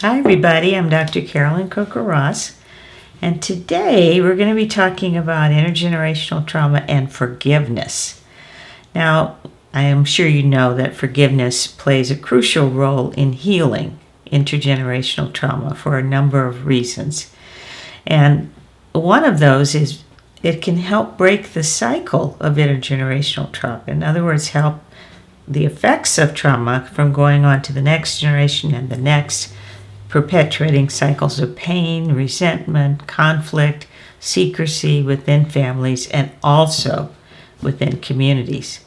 Hi everybody, I'm Dr. Carolyn Coker-Ross, and today we're going to be talking about intergenerational trauma and forgiveness. Now, I am sure you know that forgiveness plays a crucial role in healing intergenerational trauma for a number of reasons. And one of those is it can help break the cycle of intergenerational trauma. In other words, help the effects of trauma from going on to the next generation and the next, perpetuating cycles of pain, resentment, conflict, secrecy within families and also within communities.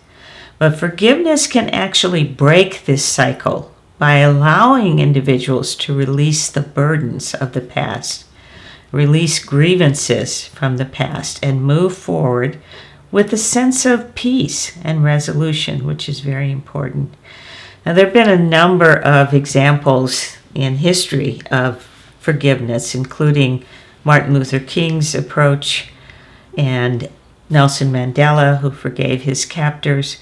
But forgiveness can actually break this cycle by allowing individuals to release the burdens of the past, release grievances from the past, and move forward with a sense of peace and resolution, which is very important. Now, there have been a number of examples in history of forgiveness, including Martin Luther King's approach and Nelson Mandela, who forgave his captors.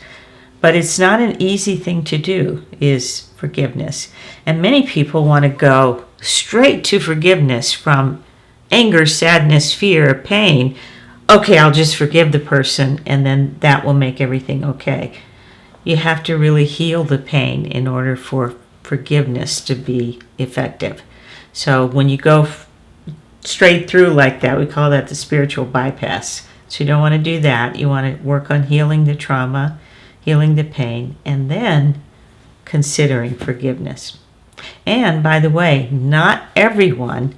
But it's not an easy thing to do, is forgiveness. And many people want to go straight to forgiveness from anger, sadness, fear, pain. Okay, I'll just forgive the person and then that will make everything okay. You have to really heal the pain in order for forgiveness to be effective. So when you go straight through like that, we call that the spiritual bypass. So you don't want to do that. You want to work on healing the trauma, healing the pain, and then considering forgiveness. And by the way, not everyone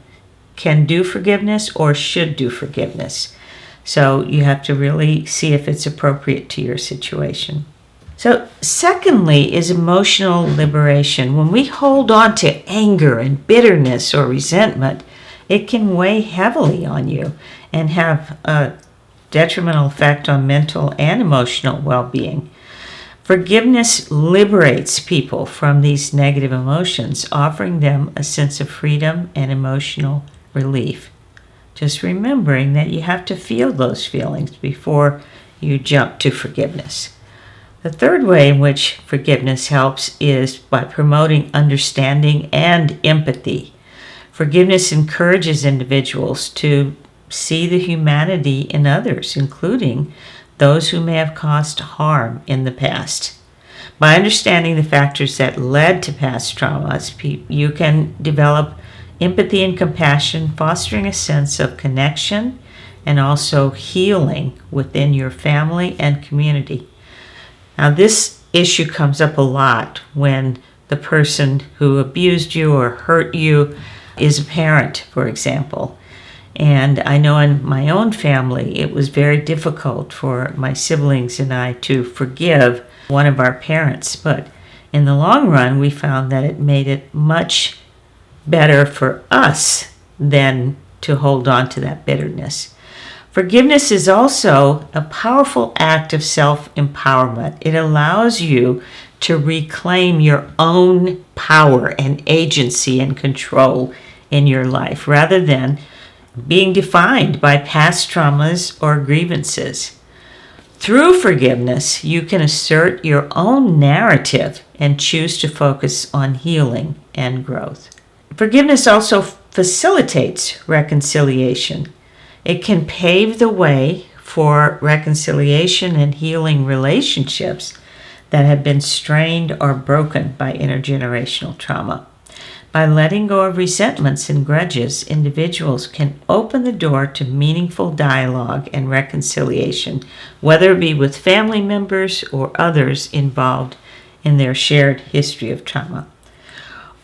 can do forgiveness or should do forgiveness. So you have to really see if it's appropriate to your situation. So secondly is emotional liberation. When we hold on to anger and bitterness or resentment, it can weigh heavily on you and have a detrimental effect on mental and emotional well-being. Forgiveness liberates people from these negative emotions, offering them a sense of freedom and emotional relief. Just remembering that you have to feel those feelings before you jump to forgiveness. The third way in which forgiveness helps is by promoting understanding and empathy. Forgiveness encourages individuals to see the humanity in others, including those who may have caused harm in the past. By understanding the factors that led to past traumas, you can develop empathy and compassion, fostering a sense of connection and also healing within your family and community. Now, this issue comes up a lot when the person who abused you or hurt you is a parent, for example. And I know in my own family, it was very difficult for my siblings and I to forgive one of our parents. But in the long run, we found that it made it much better for us than to hold on to that bitterness. Forgiveness is also a powerful act of self-empowerment. It allows you to reclaim your own power and agency and control in your life rather than being defined by past traumas or grievances. Through forgiveness, you can assert your own narrative and choose to focus on healing and growth. Forgiveness also facilitates reconciliation. It can pave the way for reconciliation and healing relationships that have been strained or broken by intergenerational trauma. By letting go of resentments and grudges, individuals can open the door to meaningful dialogue and reconciliation, whether it be with family members or others involved in their shared history of trauma.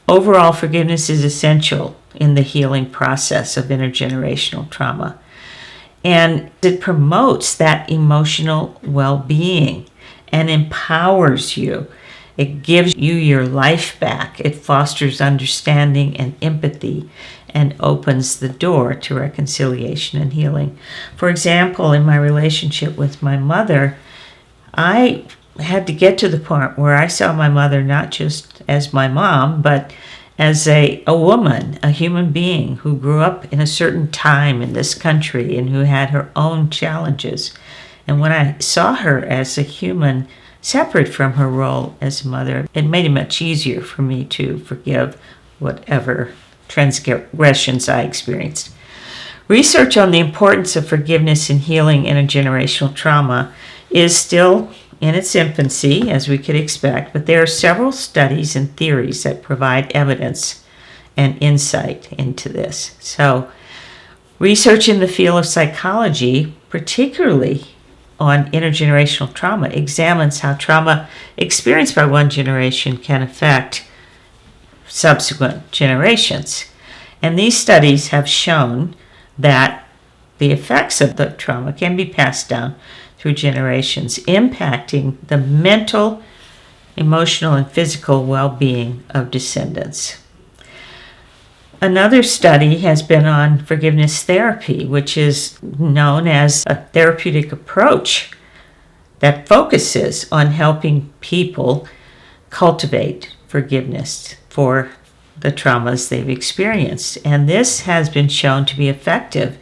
Overall, forgiveness is essential in the healing process of intergenerational trauma. And it promotes that emotional well-being and empowers you. It gives you your life back. It fosters understanding and empathy and opens the door to reconciliation and healing. For example, in my relationship with my mother, I had to get to the point where I saw my mother not just as my mom, but as a woman, a human being who grew up in a certain time in this country and who had her own challenges. And when I saw her as a human separate from her role as a mother, it made it much easier for me to forgive whatever transgressions I experienced. Research on the importance of forgiveness in healing intergenerational trauma is still in its infancy, as we could expect, but there are several studies and theories that provide evidence and insight into this. So, research in the field of psychology, particularly on intergenerational trauma, examines how trauma experienced by one generation can affect subsequent generations. And these studies have shown that the effects of the trauma can be passed down through generations, impacting the mental, emotional, and physical well-being of descendants. Another study has been on forgiveness therapy, which is known as a therapeutic approach that focuses on helping people cultivate forgiveness for the traumas they've experienced. And this has been shown to be effective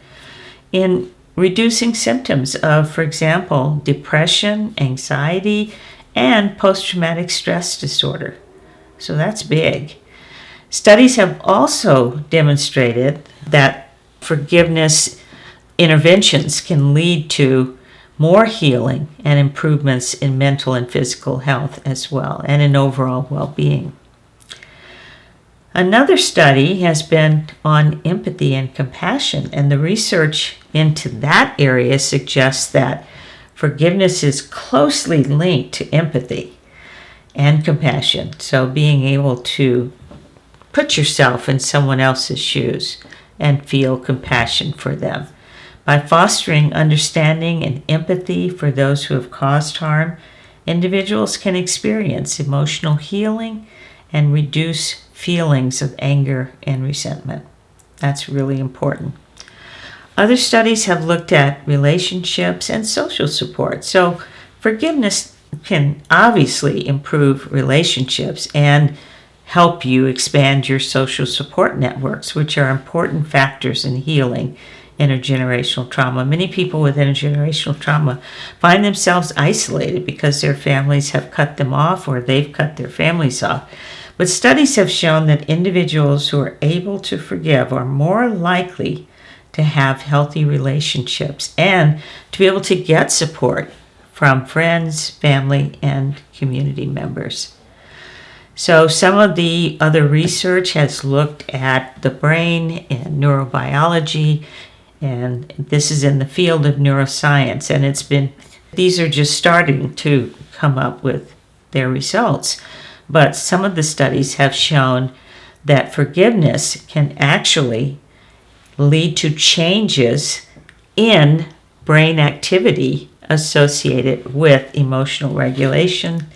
in reducing symptoms of, for example, depression, anxiety, and post-traumatic stress disorder. So that's big. Studies have also demonstrated that forgiveness interventions can lead to more healing and improvements in mental and physical health as well, and in overall well-being. Another study has been on empathy and compassion, and the research into that area suggests that forgiveness is closely linked to empathy and compassion. So being able to put yourself in someone else's shoes and feel compassion for them. By fostering understanding and empathy for those who have caused harm, individuals can experience emotional healing and reduce feelings of anger and resentment. That's really important. Other studies have looked at relationships and social support. So forgiveness can obviously improve relationships and help you expand your social support networks, which are important factors in healing intergenerational trauma. Many people with intergenerational trauma find themselves isolated because their families have cut them off or they've cut their families off. But studies have shown that individuals who are able to forgive are more likely to have healthy relationships and to be able to get support from friends, family, and community members. So some of the other research has looked at the brain and neurobiology, and this is in the field of neuroscience, and these are just starting to come up with their results. But some of the studies have shown that forgiveness can actually lead to changes in brain activity associated with emotional regulation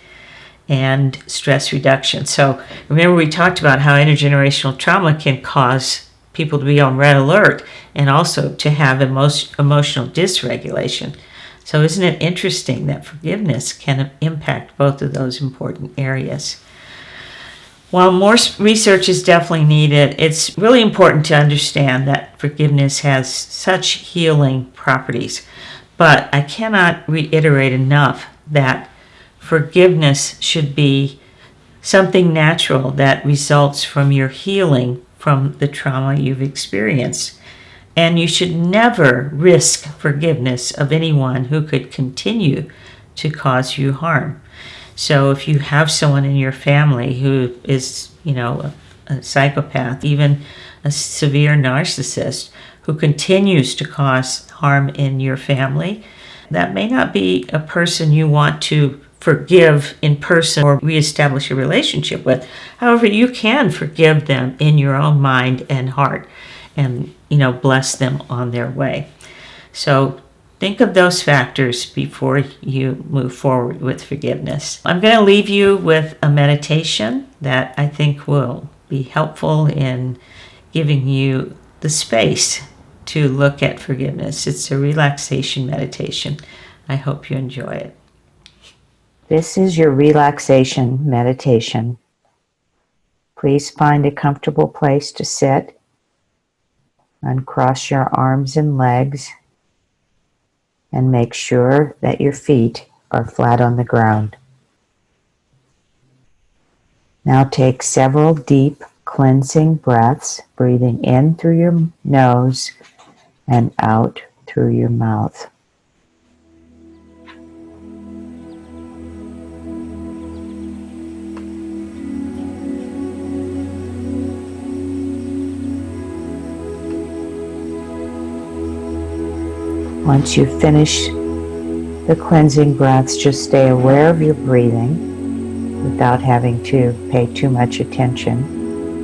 and stress reduction. So remember, we talked about how intergenerational trauma can cause people to be on red alert and also to have emotional dysregulation. So isn't it interesting that forgiveness can impact both of those important areas? While more research is definitely needed, it's really important to understand that forgiveness has such healing properties. But I cannot reiterate enough that forgiveness should be something natural that results from your healing from the trauma you've experienced. And you should never risk forgiveness of anyone who could continue to cause you harm. So if you have someone in your family who is, a psychopath, even a severe narcissist who continues to cause harm in your family, that may not be a person you want to forgive in person or reestablish a relationship with. However, you can forgive them in your own mind and heart and, bless them on their way. So think of those factors before you move forward with forgiveness. I'm going to leave you with a meditation that I think will be helpful in giving you the space to look at forgiveness. It's a relaxation meditation. I hope you enjoy it. This is your relaxation meditation. Please find a comfortable place to sit. Uncross your arms and legs and make sure that your feet are flat on the ground. Now take several deep, cleansing breaths, breathing in through your nose and out through your mouth. Once you finish the cleansing breaths, just stay aware of your breathing without having to pay too much attention.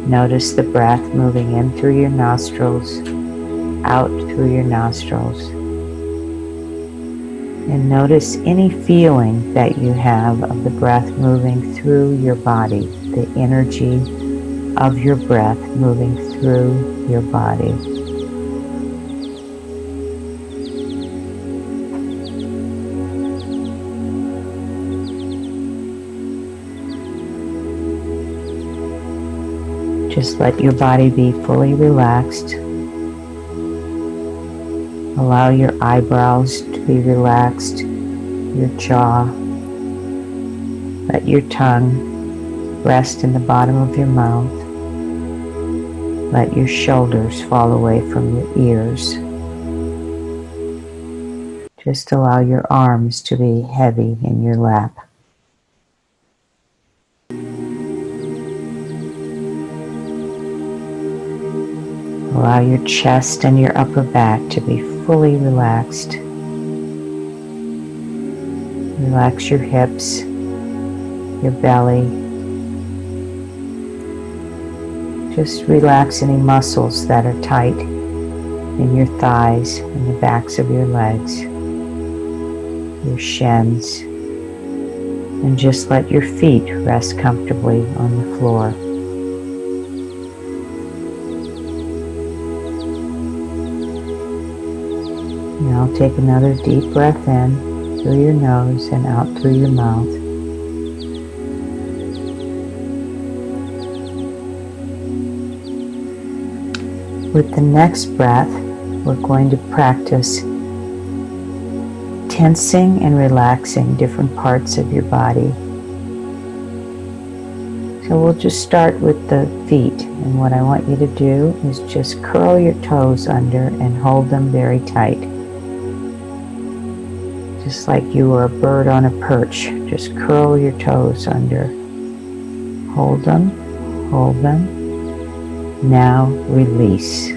Notice the breath moving in through your nostrils, out through your nostrils. And notice any feeling that you have of the breath moving through your body, the energy of your breath moving through your body. Just let your body be fully relaxed. Allow your eyebrows to be relaxed, your jaw. Let your tongue rest in the bottom of your mouth. Let your shoulders fall away from your ears. Just allow your arms to be heavy in your lap. Allow your chest and your upper back to be fully relaxed. Relax your hips, your belly. Just relax any muscles that are tight in your thighs and the backs of your legs, your shins, and just let your feet rest comfortably on the floor. Now take another deep breath in through your nose and out through your mouth. With the next breath, we're going to practice tensing and relaxing different parts of your body. So we'll just start with the feet, and what I want you to do is just curl your toes under and hold them very tight. Just like you were a bird on a perch, just curl your toes under. Hold them, hold them. Now release.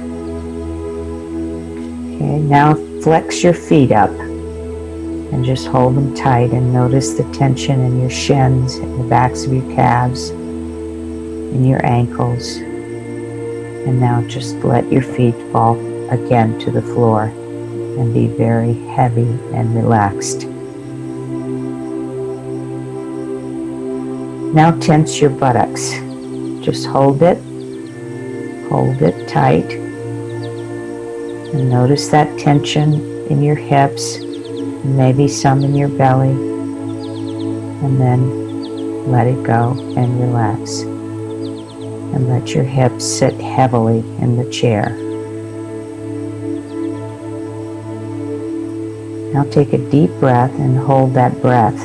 Okay, now flex your feet up and just hold them tight and notice the tension in your shins, in the backs of your calves, in your ankles. And now just let your feet fall again to the floor and be very heavy and relaxed. Now tense your buttocks. Just hold it tight, and notice that tension in your hips, maybe some in your belly, and then let it go and relax. And let your hips sit heavily in the chair. Now take a deep breath and hold that breath.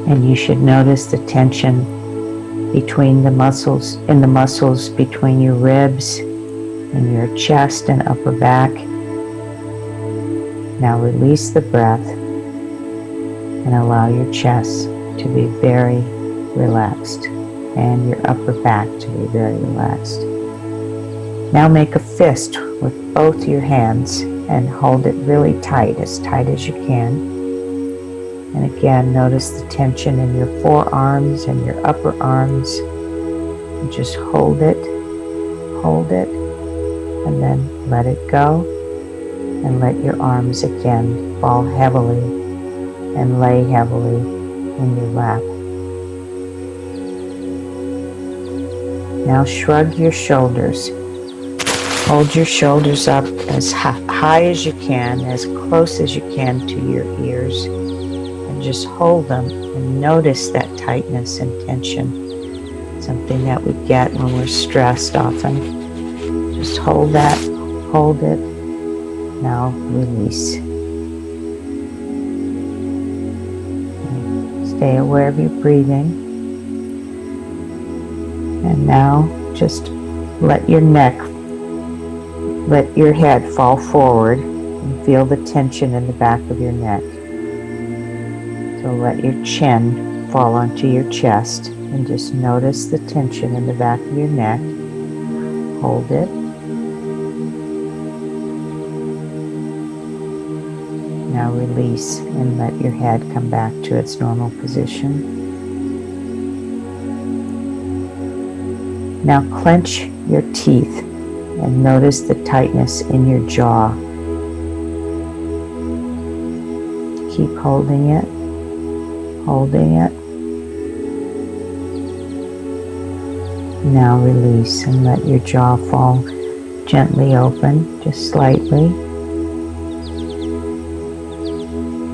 And you should notice the tension between the muscles, between your ribs and your chest and upper back. Now release the breath and allow your chest to be very relaxed and your upper back to be very relaxed. Now make a fist with both your hands and hold it really tight as you can. And again, notice the tension in your forearms and your upper arms. And just hold it, and then let it go. And let your arms again fall heavily and lay heavily in your lap. Now shrug your shoulders. Hold your shoulders up as high as you can, as close as you can to your ears, and just hold them and notice that tightness and tension, something that we get when we're stressed often. Just hold that, hold it, now release. Okay. Stay aware of your breathing. And now just let your head fall forward and feel the tension in the back of your neck. So let your chin fall onto your chest and just notice the tension in the back of your neck. Hold it. Now release and let your head come back to its normal position. Now clench your teeth and notice the tightness in your jaw. Keep holding it, holding it. Now release and let your jaw fall gently open, just slightly.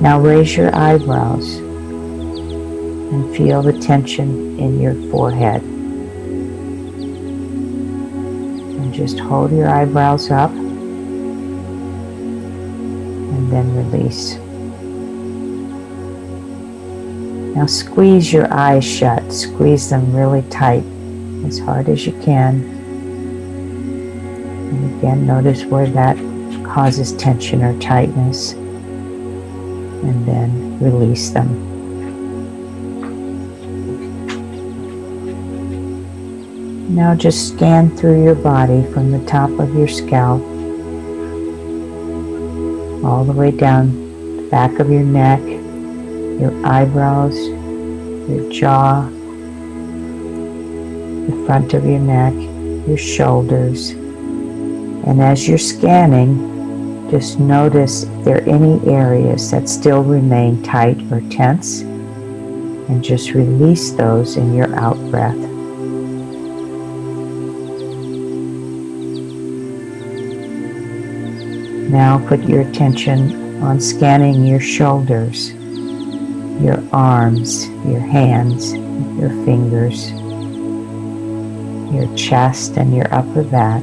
Now raise your eyebrows and feel the tension in your forehead. And just hold your eyebrows up and then release. Now squeeze your eyes shut. Squeeze them really tight, as hard as you can. And again, notice where that causes tension or tightness. And then release them. Now just scan through your body from the top of your scalp all the way down the back of your neck, your eyebrows, your jaw, the front of your neck, your shoulders. And as you're scanning, just notice if there are any areas that still remain tight or tense, and just release those in your out breath. Now put your attention on scanning your shoulders, your arms, your hands, your fingers, your chest and your upper back,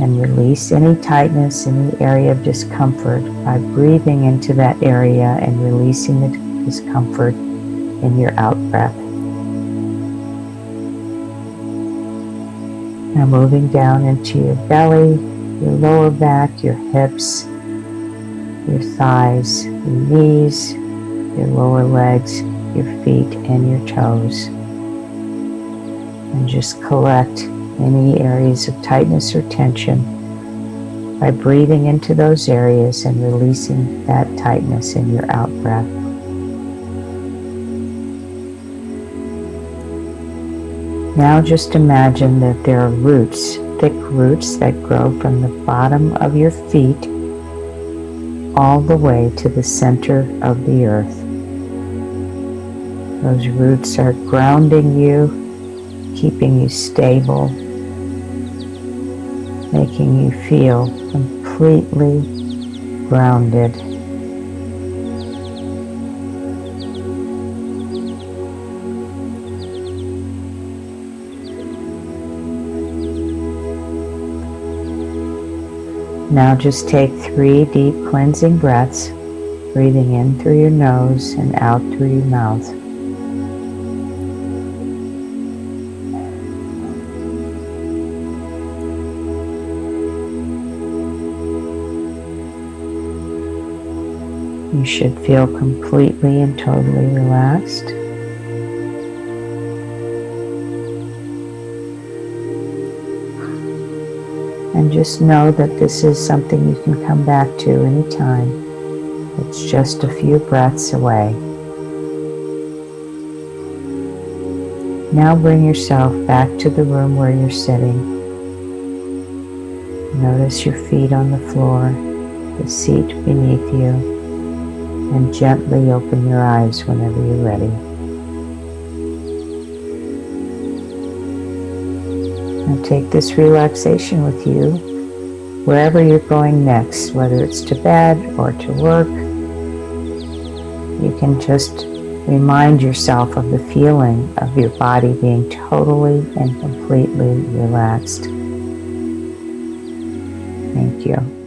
and release any tightness in the area of discomfort by breathing into that area and releasing the discomfort in your out breath. Now moving down into your belly, your lower back, your hips, your thighs, your knees, your lower legs, your feet, and your toes. And just collect any areas of tightness or tension by breathing into those areas and releasing that tightness in your out breath. Now just imagine that there are roots, thick roots that grow from the bottom of your feet all the way to the center of the earth. Those roots are grounding you, keeping you stable, making you feel completely grounded. Now just take 3 deep cleansing breaths, breathing in through your nose and out through your mouth. You should feel completely and totally relaxed. And just know that this is something you can come back to anytime. It's just a few breaths away. Now bring yourself back to the room where you're sitting. Notice your feet on the floor, the seat beneath you, and gently open your eyes whenever you're ready. Now take this relaxation with you wherever you're going next, whether it's to bed or to work. You can just remind yourself of the feeling of your body being totally and completely relaxed. Thank you.